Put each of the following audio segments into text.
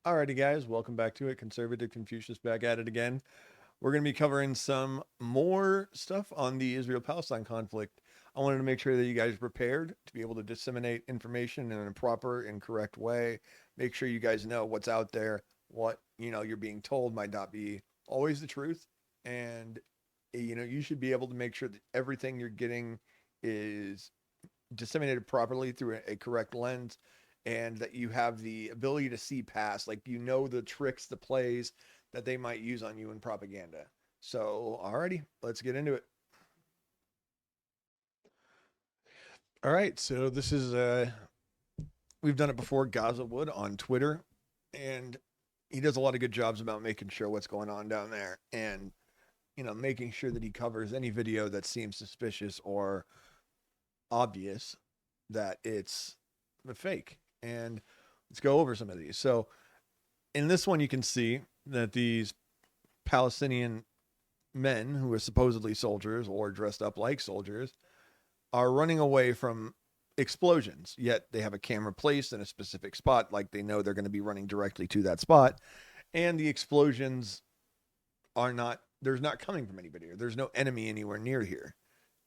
Alrighty, guys, welcome back to it. Conservative Confucius back at it again. We're going to be covering some more stuff on the Israel-Palestine conflict. I wanted to make sure that you guys are prepared to be able to disseminate information in a proper and correct way. Make sure you guys know what's out there, what you're being told might not be always the truth, and you should be able to make sure that everything you're getting is disseminated properly through a correct lens, and that you have the ability to see past, like, the tricks, the plays that they might use on you in propaganda. So, alrighty, let's get into it. All right, so this is we've done it before. Gaza Wood on Twitter, and he does a lot of good jobs about making sure what's going on down there, and making sure that he covers any video that seems suspicious or obvious that it's a fake. And let's go over some of these. So in this one, you can see that these Palestinian men who are supposedly soldiers or dressed up like soldiers are running away from explosions, yet they have a camera placed in a specific spot, like they know they're going to be running directly to that spot. And the explosions there's not coming from anybody. There's no enemy anywhere near here.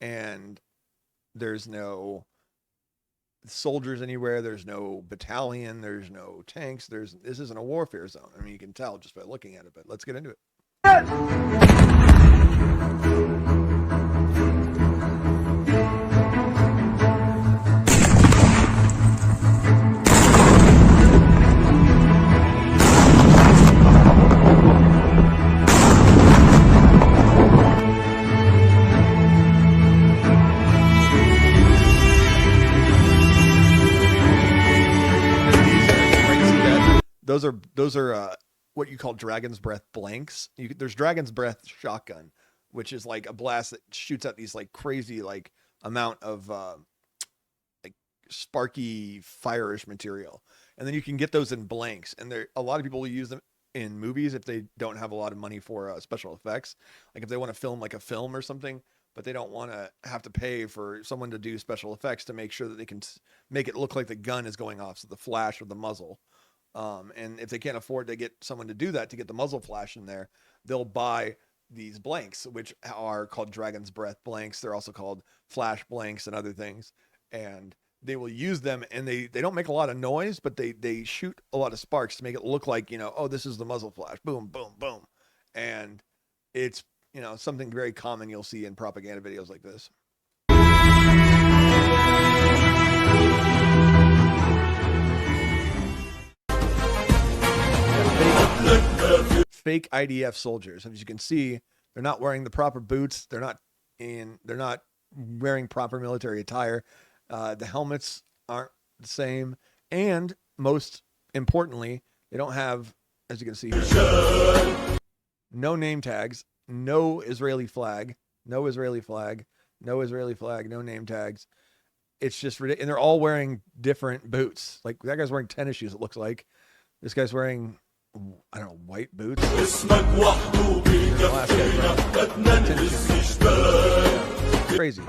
And there's no soldiers anywhere. There's no battalion. There's no tanks. This isn't a warfare zone. I mean, you can tell just by looking at it, but let's get into it. Those are what you call dragon's breath blanks. There's dragon's breath shotgun, which is like a blast that shoots out these like crazy like amount of like sparky fire-ish material, and then you can get those in blanks. And a lot of people will use them in movies if they don't have a lot of money for special effects, like if they want to film like a film or something, but they don't want to have to pay for someone to do special effects to make sure that they can make it look like the gun is going off, so the flash or the muzzle. And if they can't afford to get someone to do that, to get the muzzle flash in there, they'll buy these blanks, which are called dragon's breath blanks. They're also called flash blanks and other things. And they will use them, and they don't make a lot of noise, but they shoot a lot of sparks to make it look like, oh, this is the muzzle flash. Boom, boom, boom. And it's, something very common you'll see in propaganda videos like this. Fake IDF soldiers. As you can see, they're not wearing the proper boots. They're not wearing proper military attire. The helmets aren't the same, and most importantly, they don't have, as you can see here, no name tags, no Israeli flag, no Israeli flag, no Israeli flag, no name tags. It's just ridiculous. And they're all wearing different boots. Like that guy's wearing tennis shoes, it looks like. This guy's wearing, I don't know, white boots. Crazy.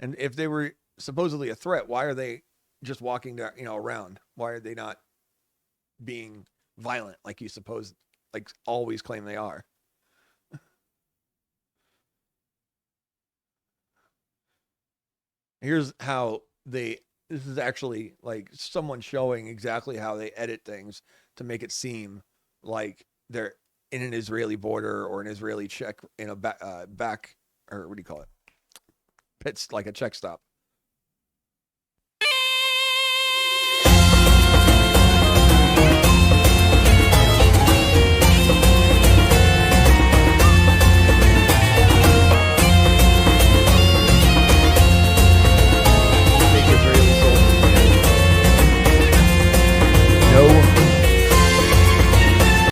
And if they were supposedly a threat, why are they just walking around? Why are they not being violent like you always claim they are? Here's how this is actually like someone showing exactly how they edit things to make it seem like they're in an Israeli border or an Israeli check in a back, or what do you call it? It's like a check stop.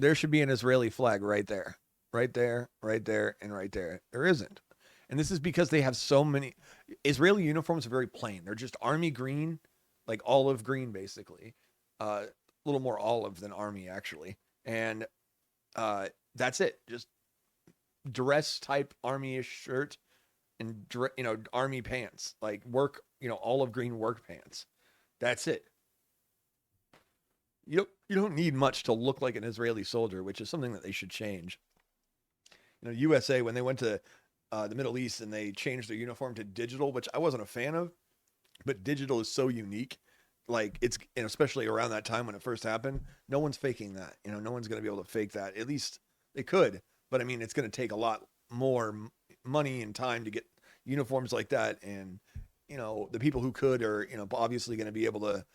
There should be an Israeli flag right there, right there, right there, and right there. There isn't. And this is because they have so many. Israeli uniforms are very plain. They're just army green, like olive green, basically. A little more olive than army, actually. And that's it. Just dress type army-ish shirt and, army pants, like work, olive green work pants. That's it. Yep. You don't need much to look like an Israeli soldier, which is something that they should change. USA, when they went to the Middle East and they changed their uniform to digital, which I wasn't a fan of, but digital is so unique. Like and especially around that time when it first happened, no one's faking that. No one's going to be able to fake that. At least they could, but I mean, it's going to take a lot more money and time to get uniforms like that. And, the people who could are, obviously going to be able to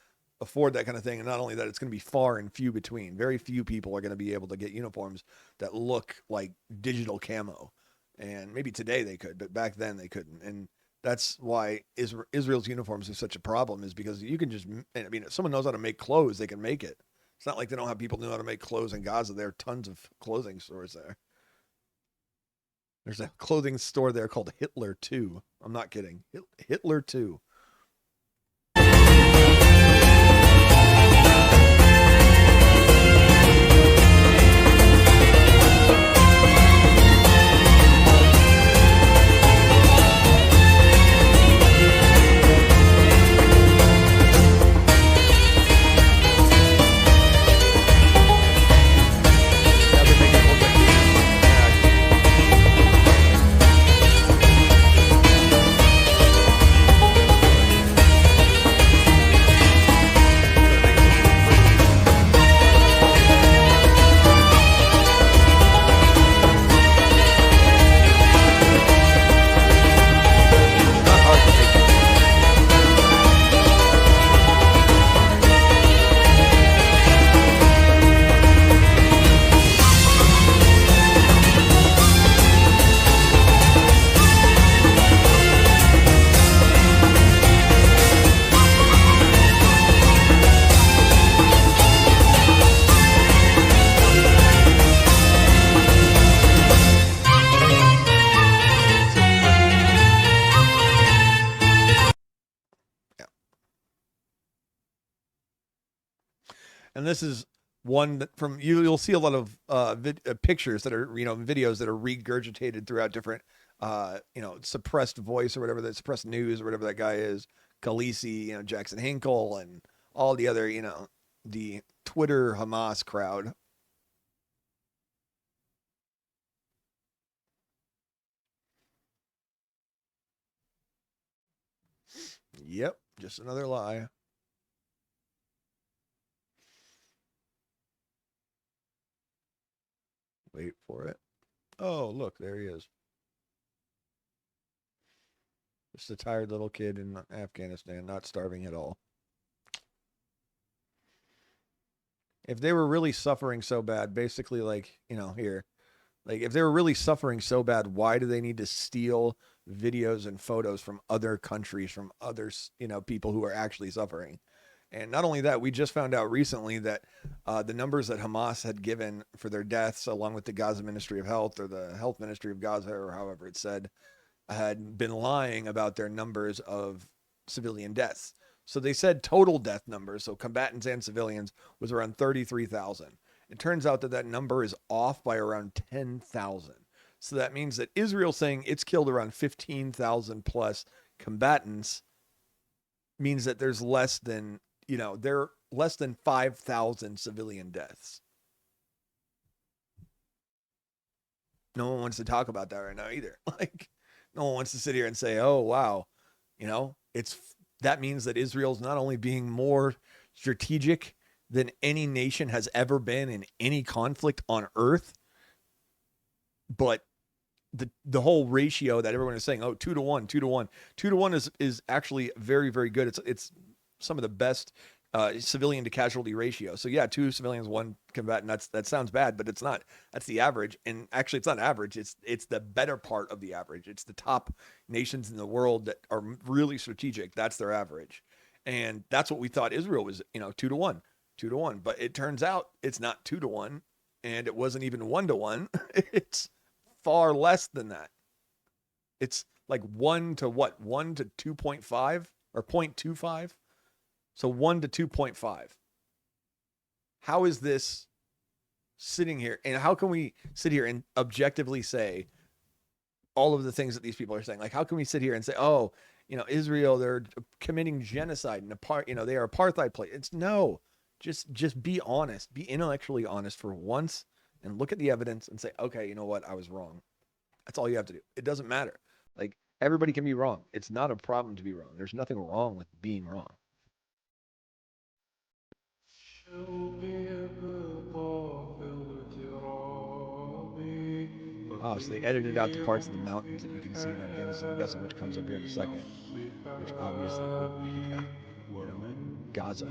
afford that kind of thing. And not only that, it's going to be far and few between. Very few people are going to be able to get uniforms that look like digital camo. And maybe today they could, but back then they couldn't. And that's why Israel's uniforms are such a problem, is because you can just, if someone knows how to make clothes, they can make it. It's not like they don't have people who know how to make clothes in Gaza. There are tons of clothing stores there. There's a clothing store there called Hitler 2. I'm not kidding. Hitler 2. And this is one that from you'll see a lot of pictures that are, videos that are regurgitated throughout different, suppressed voice or whatever, that suppressed news or whatever that guy is, Khaleesi, Jackson Hinkle, and all the other, the Twitter Hamas crowd. Yep, just another lie. Wait for it. Oh, look, there he is. Just a tired little kid in Afghanistan, not starving at all. If they were really suffering so bad, basically, if they were really suffering so bad, why do they need to steal videos and photos from other countries, from others, people who are actually suffering? And not only that, we just found out recently that the numbers that Hamas had given for their deaths, along with the Gaza Ministry of Health or the Health Ministry of Gaza, or however it said, had been lying about their numbers of civilian deaths. So they said total death numbers, so combatants and civilians, was around 33,000. It turns out that number is off by around 10,000. So that means that Israel saying it's killed around 15,000 plus combatants means that there's less than, there are less than 5,000 civilian deaths. No one wants to talk about that right now either. No one wants to sit here and say, oh, wow, that means that Israel's not only being more strategic than any nation has ever been in any conflict on earth, but the whole ratio that everyone is saying, 2-1, 2-1, 2-1 is actually very, very good. It's some of the best civilian to casualty ratio. So yeah, 2 civilians, 1 combatant. That sounds bad, but it's not. That's the average. And actually, it's not average. It's the better part of the average. It's the top nations in the world that are really strategic. That's their average, and that's what we thought Israel was. 2-1, 2-1. But it turns out it's not 2-1, and it wasn't even 1-1. It's far less than that. It's like 1 to 2.5 or 0.25. So 1 to 2.5. How is this sitting here? And how can we sit here and objectively say all of the things that these people are saying? How can we sit here and say, Israel, they're committing genocide and they are apartheid place? No, Just be honest. Be intellectually honest for once and look at the evidence and say, okay, you know what? I was wrong. That's all you have to do. It doesn't matter. Like, everybody can be wrong. It's not a problem to be wrong. There's nothing wrong with being wrong. Oh, so they edited out the parts of the mountains that you can see in Afghanistan. I'm guessing which comes up here in a second. Which obviously would be, Gaza.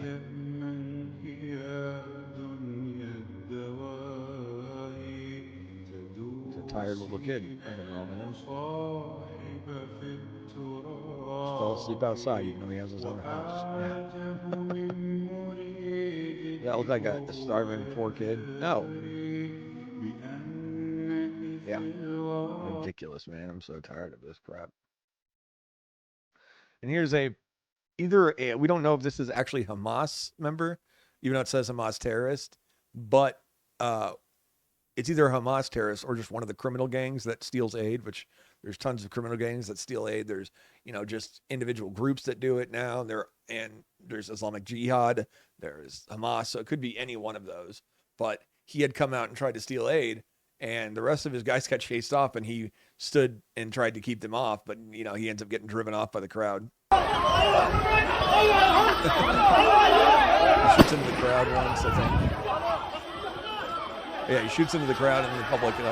He's a tired little kid. Nothing wrong with him. Just fell asleep outside, even though he has his own house. Yeah. That look like a starving poor kid? No. Yeah. Ridiculous, man. I'm so tired of this crap. And here's we don't know if this is actually Hamas member, even though it says Hamas terrorist, but it's either a Hamas terrorist or just one of the criminal gangs that steals aid, which there's tons of criminal gangs that steal aid. There's, just individual groups that do it now. There's Islamic Jihad, there's Hamas, so it could be any one of those. But he had come out and tried to steal aid, and the rest of his guys got chased off, and he stood and tried to keep them off, but, he ends up getting driven off by the crowd. He shoots into the crowd once, I think. Yeah, he shoots into the crowd in the public. And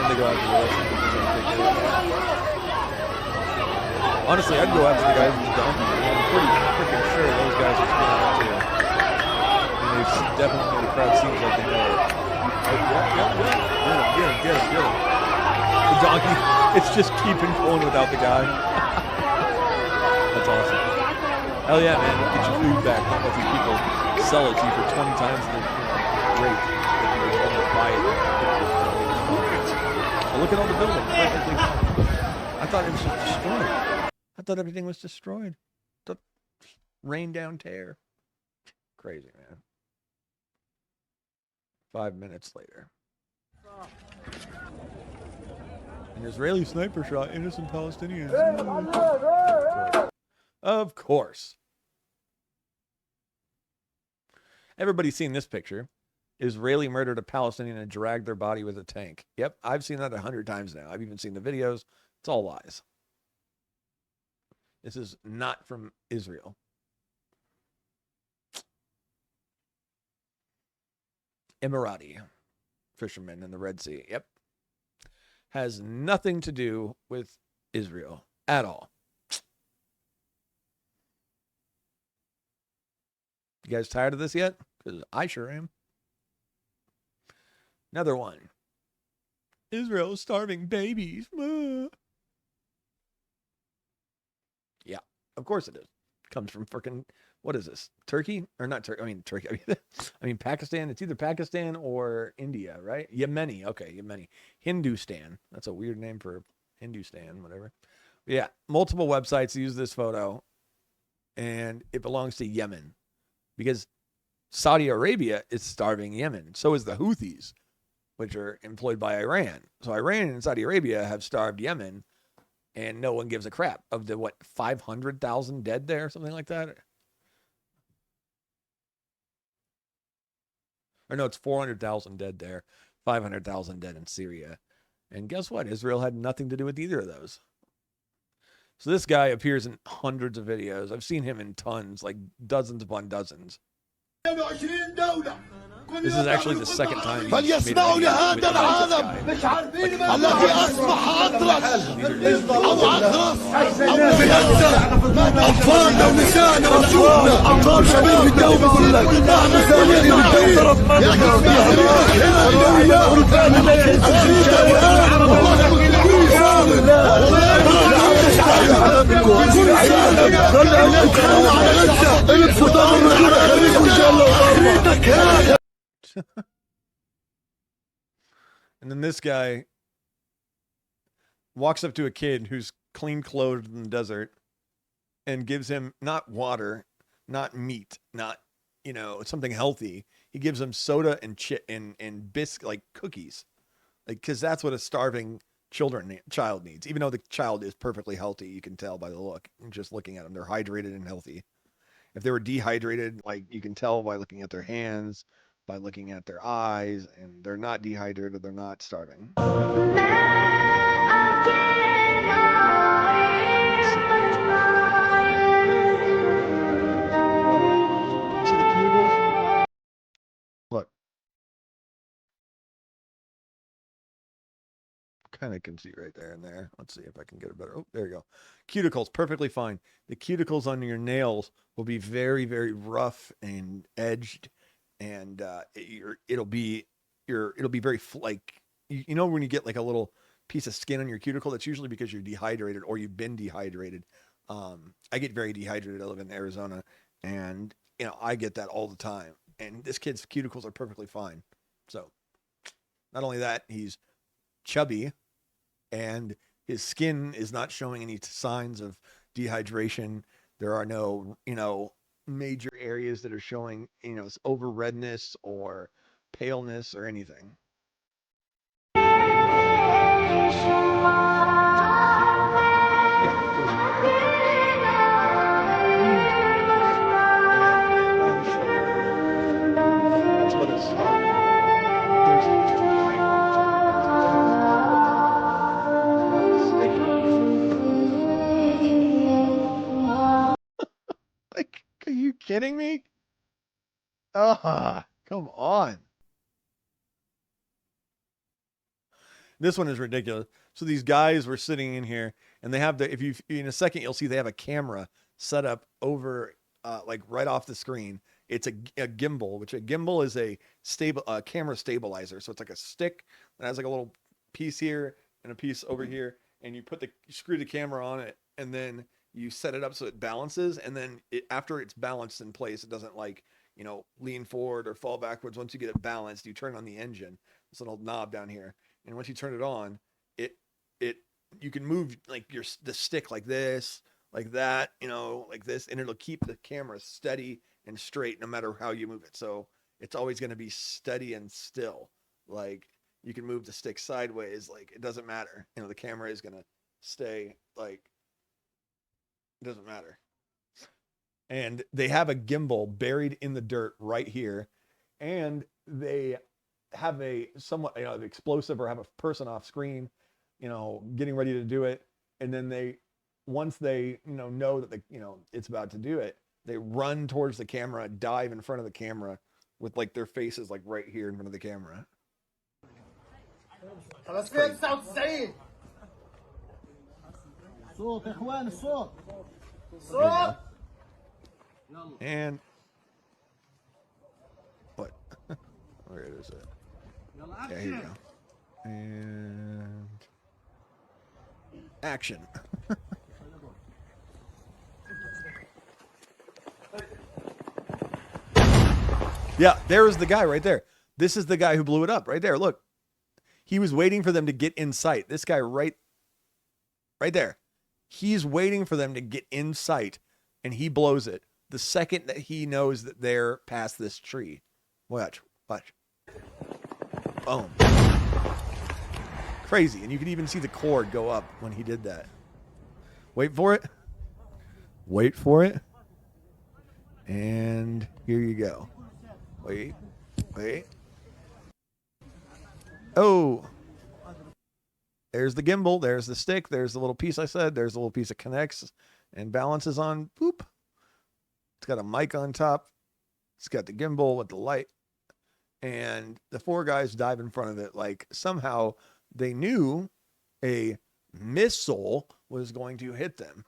they go after the rest of them. Honestly, I'd go after the guys with the donkey. I'm pretty freaking sure those guys are stealing it too. And they definitely, the crowd seems like they know it. Get him. The donkey, it's just keeping going without the guy. That's awesome. Hell yeah, man. Get your food back. Don't let these people sell it to you for 20 times the rate. Buy it. Well, look at all the buildings. Perfectly fine. I thought it was just destroyed. I thought everything was destroyed. Rain down tear. Crazy, man. 5 minutes later. An Israeli sniper shot innocent Palestinians. Of course. Everybody's seen this picture. Israeli murdered a Palestinian and dragged their body with a tank. Yep, I've seen that 100 times now. I've even seen the videos. It's all lies. This is not from Israel. Emirati fishermen in the Red Sea. Yep. Has nothing to do with Israel at all. You guys tired of this yet? Because I sure am. Another one. Israel is starving babies. Yeah, of course it is. Comes from freaking, what is this? Turkey? Or not Turkey. I mean, Turkey. I mean, Pakistan. It's either Pakistan or India, right? Yemeni. Okay, Yemeni. Hindustan. That's a weird name for Hindustan, whatever. But yeah, multiple websites use this photo, and it belongs to Yemen because Saudi Arabia is starving Yemen. So is the Houthis, which are employed by Iran. So Iran and Saudi Arabia have starved Yemen, and no one gives a crap. Of the, 500,000 dead there, something like that? Or no, it's 400,000 dead there, 500,000 dead in Syria. And guess what? Israel had nothing to do with either of those. So this guy appears in hundreds of videos. I've seen him in tons, like dozens upon dozens. This is actually the second time he's made a video with this guy. الذي أصبح أطرش أو أطرس أطفالنا ونسائنا ورجولنا أطفال شباب الدولة بقول لك And then this guy walks up to a kid who's clean clothed in the desert and gives him not water, not meat, not, something healthy. He gives him soda and biscuit, like cookies, like, cause that's what a starving child needs. Even though the child is perfectly healthy, you can tell by the look, just looking at them. They're hydrated and healthy. If they were dehydrated, like you can tell by looking at their hands, by looking at their eyes, and they're not dehydrated, they're not starving. Look. Kind of can see right there and there. Let's see if I can get it better. Oh, there you go. Cuticles, perfectly fine. The cuticles on your nails will be very, very rough and edged, and it'll be very like you know when you get like a little piece of skin on your cuticle, that's usually because you're dehydrated or you've been dehydrated. I get very dehydrated. I live in Arizona, and I get that all the time. And this kid's cuticles are perfectly fine. So, not only that, he's chubby and his skin is not showing any signs of dehydration. There are no, major areas that are showing, over redness or paleness or anything. That's what it's like, are you kidding me? Ah, come on. This one is ridiculous. So these guys were sitting in here, and they have if you in a second you'll see they have a camera set up over like right off the screen. It's a gimbal, which a gimbal is a camera stabilizer. So it's like a stick that has like a little piece here and a piece over here, and you screw the camera on it, and then you set it up so it balances, and then after it's balanced in place, it doesn't lean forward or fall backwards. Once you get it balanced, you turn on the engine. This little knob down here. And once you turn it on, you can move like the stick like this, like that, like this, and it'll keep the camera steady and straight no matter how you move it. So it's always going to be steady and still. Like you can move the stick sideways, like it doesn't matter. The camera is going to stay like it doesn't matter. And they have a gimbal buried in the dirt right here, and they have a somewhat explosive or have a person off screen, getting ready to do it, and then once they know that it's about to do it, they run towards the camera, dive in front of the camera with like their faces like right here in front of the camera. And what? Where is it? Yeah, here you go. And action. Yeah, there's the guy right there. This is the guy who blew it up right there. Look, he was waiting for them to get in sight. This guy right there. He's waiting for them to get in sight, and he blows it the second that he knows that they're past this tree. Watch. Boom. Crazy. And you can even see the cord go up when he did that. Wait for it. And here you go. Wait. Oh. There's the gimbal. There's the stick. There's the little piece I said. There's the little piece that connects and balances on. Boop. It's got a mic on top. It's got the gimbal with the light. And the four guys dive in front of it like somehow they knew a missile was going to hit them.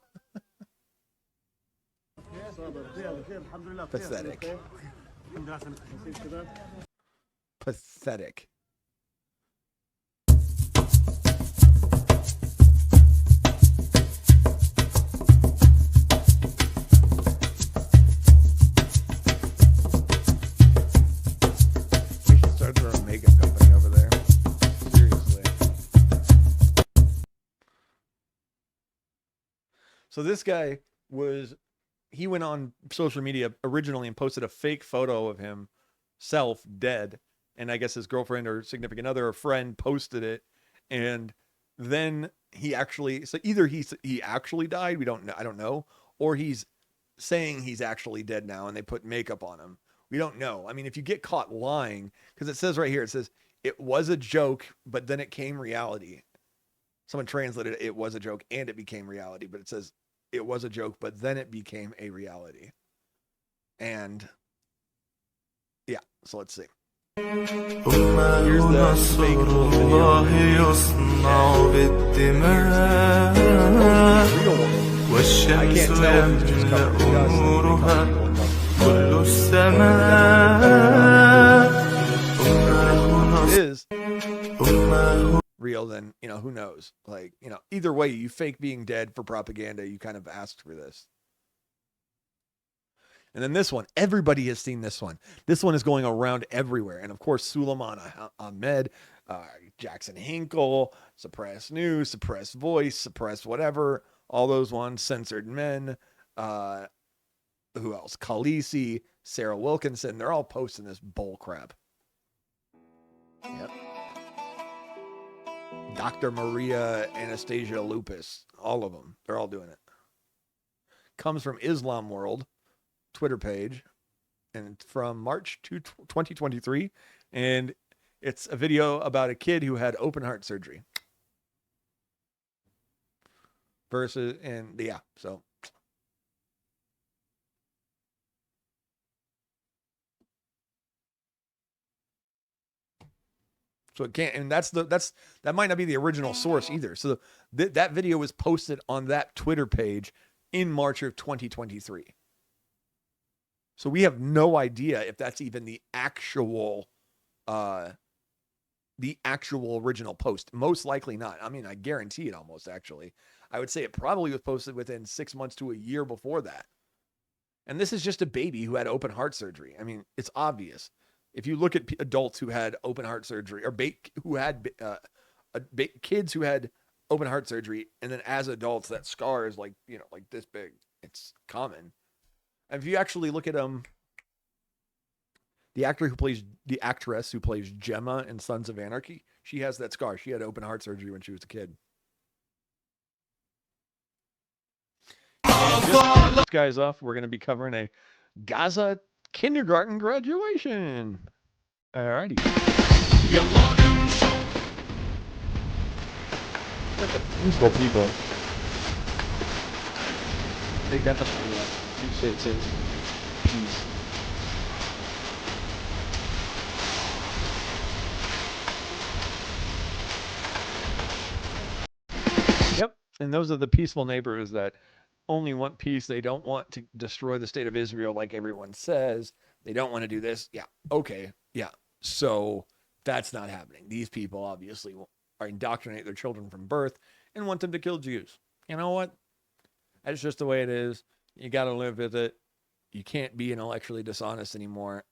Pathetic. We should start our own makeup company over there. Seriously. So this guy he went on social media originally and posted a fake photo of himself dead. And I guess his girlfriend or significant other or friend posted it. And then he actually, so either he actually died, we don't know, I don't know, or he's saying he's actually dead now and they put makeup on him. We don't know. I mean, if you get caught lying, because it says right here, it says it was a joke, but then it came reality. Someone translated it was a joke and it became reality, but it says it was a joke, but then it became a reality. And yeah, so let's see. Here's the fake little video. Real one. I can't tell if he's just covering us. It is real, then, you know, who knows? Like, you know, either way, you fake being dead for propaganda. You kind of asked for this. And then this one, everybody has seen this one. This one is going around everywhere. And of course, Suleiman Ahmed, Jackson Hinkle, Suppressed News, Suppressed Voice, Suppressed whatever, all those ones, Censored Men, who else? Khaleesi, Sarah Wilkinson, they're all posting this bull crap. Yep. Dr. Maria Anastasia Lupus, all of them, they're all doing it. Comes from Islam World Twitter page, and from March 2023, and it's a video about a kid who had open heart surgery versus, and yeah, so it can't, and that might not be the original source either. So that video was posted on that Twitter page in March of 2023. So we have no idea if that's even the actual original post. Most likely not. I mean, I guarantee it almost, actually. I would say it probably was posted within 6 months to a year before that. And this is just a baby who had open heart surgery. I mean, it's obvious. If you look at adults who had open heart surgery, or who had kids who had open heart surgery, and then as adults, that scar is like, you know, like this big. It's common. If you actually look at the actress who plays Gemma in Sons of Anarchy, she has that scar. She had open heart surgery when she was a kid. This guy's off. We're going to be covering a Gaza kindergarten graduation. Alrighty. Peaceful people. They definitely appreciate peace. Yep, and those are the peaceful neighbors that only want peace. They don't want to destroy the state of Israel like everyone says. They don't want to do this. Yeah, okay, yeah. So that's not happening. These people obviously are indoctrinate their children from birth and want them to kill Jews. You know what? That's just the way it is. You got to live with it. You can't be intellectually dishonest anymore.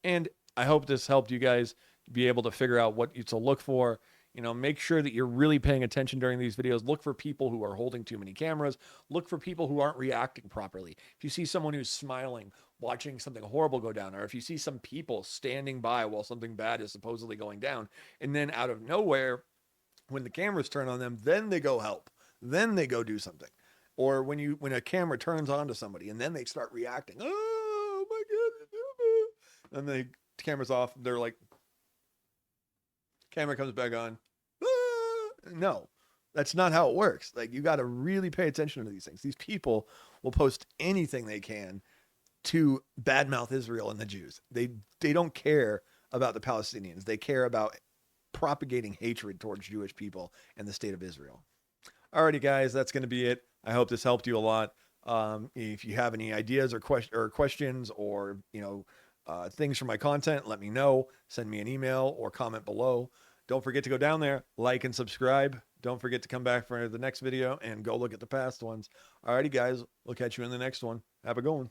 And I hope this helped you guys be able to figure out what to look for. You know, make sure that you're really paying attention during these videos. Look for people who are holding too many cameras. Look for people who aren't reacting properly. If you see someone who's smiling, watching something horrible go down, or if you see some people standing by while something bad is supposedly going down, and then out of nowhere, when the cameras turn on them, then they go help. Then they go do something. Or when a camera turns on to somebody and then they start reacting, oh my God, and the camera's off, they're like, camera comes back on. No, that's not how it works. Like, you got to really pay attention to these things. These people will post anything they can to badmouth Israel and the Jews. They don't care about the Palestinians. They care about propagating hatred towards Jewish people and the state of Israel. Alrighty, guys, that's going to be it. I hope this helped you a lot. If you have any ideas or questions or, things for my content, let me know. Send me an email or comment below. Don't forget to go down there, like and subscribe. Don't forget to come back for the next video and go look at the past ones. Alrighty, guys, we'll catch you in the next one. Have a good one.